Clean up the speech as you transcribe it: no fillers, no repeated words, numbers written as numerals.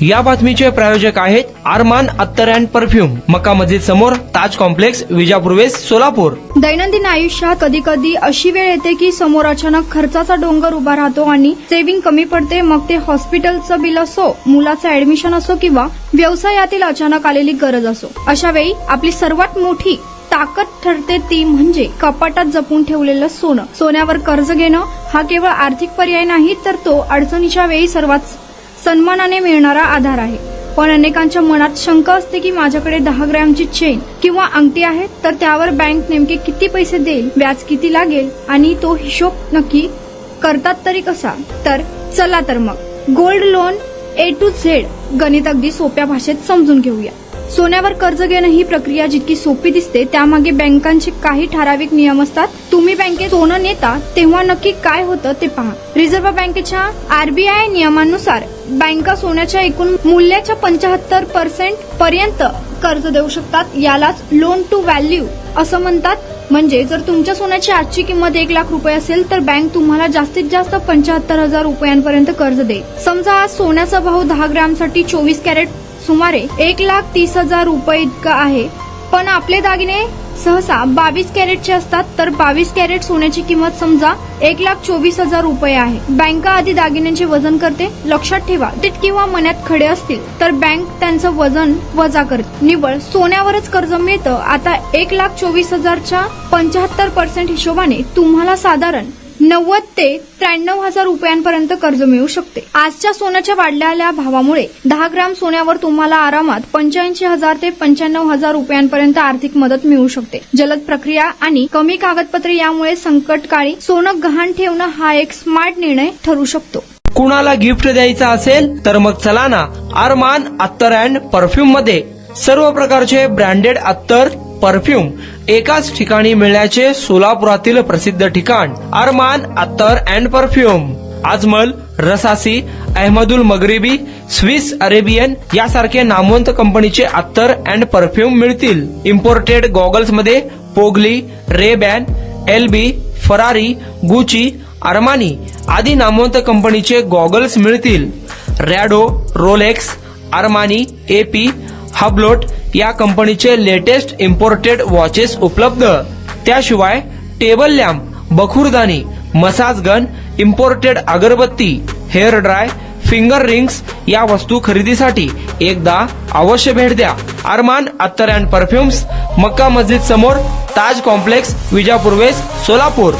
या बातमीचे प्रायोजक आहेत अरमान अत्तर अँड परफ्यूम, मक्का मस्जिद समोर, ताज कॉम्प्लेक्स, विजापूर वेस्ट, सोलापूर। दैनंदिन आयुष्यात कधी कधी अशी वेळ येते की समोर अचानक खर्चाचा डोंगर उभा राहतो आणि सेव्हिंग कमी पडते। मग ते हॉस्पिटलचं बिल असो, मुलाचं ऍडमिशन असो किंवा व्यवसायातील अचानक आलेली गरज असो, अशा वेळी आपली सर्वात मोठी ताकद ठरते ती म्हणजे कपाटात जपून ठेवलेलं सोनं। सोन्यावर कर्ज घेणं हा केवळ आर्थिक पर्याय नाही, तर तो अडचणीच्या वेळी सर्वात सन्मानाने मिळणारा आधार आहे। पण अनेकांच्या मनात शंका असते की माझ्याकडे 10 ग्रॅमची चेन किंवा अंगठी आहे, तर त्यावर बँक नेमके किती पैसे देईल, व्याज किती लागेल आणि तो हिशोब नक्की करतात तरी कसा? तर चला तर मग gold loan A to Z गणित अगदी सोप्या भाषेत समजून घेऊया। सोन्यावर कर्ज घेणं ही प्रक्रिया जितकी सोपी दिसते, त्यामागे बँकांचे काही ठराविक नियम असतात। तुम्ही बँकेत सोनं नेता तेव्हा नक्की काय होतं ते पहा। रिझर्व्ह बँकेच्या RBI नियमानुसार बँका सोन्याच्या एकूण मूल्याच्या 75% पर्यंत कर्ज देऊ शकतात। यालाच लोन टू व्हॅल्यू असं म्हणतात। म्हणजे जर तुमच्या सोन्याची आजची किंमत 1 लाख रुपये असेल तर बँक तुम्हाला जास्तीत जास्त 75,000 रुपयांपर्यंत कर्ज देईल। समजा आज सोन्याचा भाव 10 ग्रॅमसाठी 24 कॅरेट सुमारे 1,30,000 रुपये इतका आहे, पण आपले दागिने सहसा 22 कॅरेटचे असतात, तर 22 कॅरेट सोन्याची किंमत समजा 1,24,000 रुपये आहे। बँका आधी दागिन्यांचे वजन करते। लक्षात ठेवा, टीट किंवा मन्यात खडे असतील तर बँक त्यांचं वजन वजा करते। निव्वळ सोन्यावरच कर्ज मिळतं। आता 1,24,000च्या 75% हिशोबाने तुम्हाला साधारण 90 ते 93,000 रुपयांपर्यंत कर्ज मिळू शकते। आजच्या सोन्याच्या वाढलेल्या भावामुळे 10 ग्रॅम सोन्यावर तुम्हाला आरामात 85,000 ते 95,000 रुपयांपर्यंत आर्थिक मदत मिळू शकते। जलद प्रक्रिया आणि कमी कागदपत्रे यामुळे संकटकाळी सोनं गहाण ठेवणं हा एक स्मार्ट निर्णय ठरू शकतो। कुणाला गिफ्ट द्यायचं असेल तर मग चला ना अरमान अत्तर अँड परफ्यूम मध्ये। सर्व प्रकारचे ब्रँडेड अत्तर, परफ्यूम एकाच ठिकाणी मिळण्याचे सोलापुरातील प्रसिद्ध ठिकाण अरमान अत्तर and perfume. Ajmal, Rasasi, Ahmed Al Maghribi, Swiss Arabian यासारखे नामवंत कंपनीचे अत्तर अँड परफ्यूम मिळतील। इम्पोर्टेड गॉगल्स मध्ये पोगली, RayBan, LB, Ferrari, Gucci, Armani आदी नामवंत कंपनीचे गॉगल्स मिळतील। Rado, Rolex, Armani, AP, Hublot या कंपनीचे लेटेस्ट इम्पोर्टेड वॉचेस उपलब्ध। त्याशिवाय टेबल लॅम्प, बखुरदानी, मसाज गन, इम्पोर्टेड अगरबत्ती, हेअर ड्राय, फिंगर रिंग्स या वस्तू खरेदीसाठी एकदा अवश्य भेट द्या। अरमान अत्तर अँड परफ्यूम्स, मक्का मस्जिद समोर, ताज कॉम्प्लेक्स, विजापूर वेस्ट, सोलापूर।